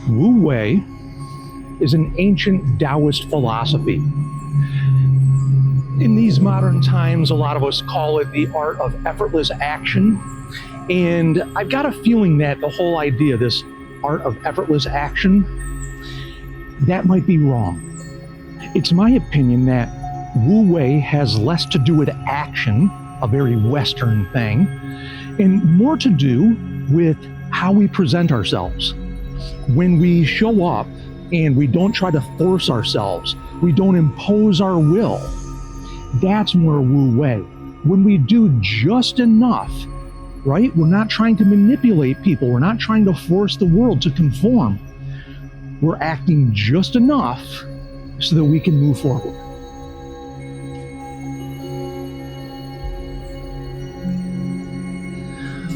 Wu Wei is an ancient Taoist philosophy. In these modern times, a lot of us call it the art of effortless action. And I've got a feeling that the whole idea, this art of effortless action, that might be wrong. It's my opinion that Wu Wei has less to do with action, a very Western thing, and more to do with how we present ourselves. When we show up and we don't try to force ourselves, we don't impose our will, that's more Wu Wei. When we do just enough, right? We're not trying to manipulate people. We're not trying to force the world to conform. We're acting just enough so that we can move forward.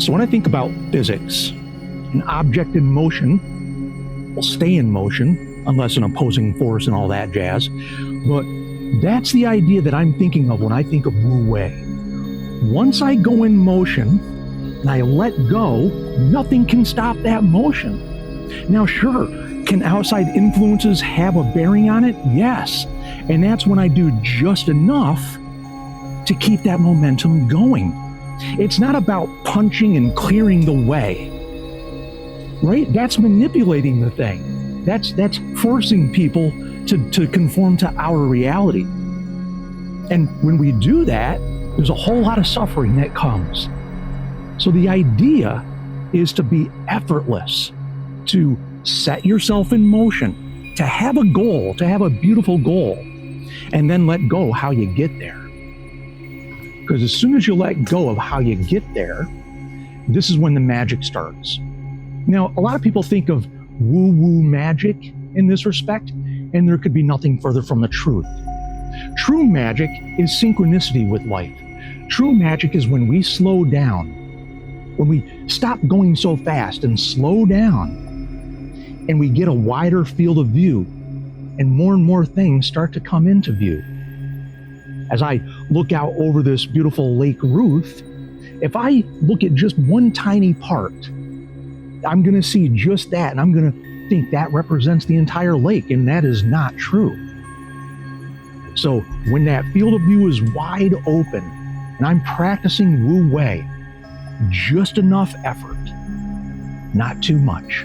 So when I think about physics, an object in motion will stay in motion unless an opposing force and all that jazz. But that's the idea that I'm thinking of when I think of Wu Wei. Once I go in motion and I let go, nothing can stop that motion. Now, sure, can outside influences have a bearing on it? Yes. And that's when I do just enough to keep that momentum going. It's not about punching and clearing the way, right? That's manipulating the thing. That's forcing people to conform to our reality. And when we do that, there's a whole lot of suffering that comes. So the idea is to be effortless, to set yourself in motion, to have a goal, to have a beautiful goal, and then let go how you get there. Because as soon as you let go of how you get there, this is when the magic starts. Now, a lot of people think of woo-woo magic in this respect, and there could be nothing further from the truth. True magic is synchronicity with life. True magic is when we slow down, when we stop going so fast and slow down, and we get a wider field of view, and more things start to come into view. As I look out over this beautiful Lake Ruth, if I look at just one tiny part, I'm going to see just that, and I'm going to think that represents the entire lake, and that is not true. So when that field of view is wide open, and I'm practicing Wu Wei, just enough effort, not too much.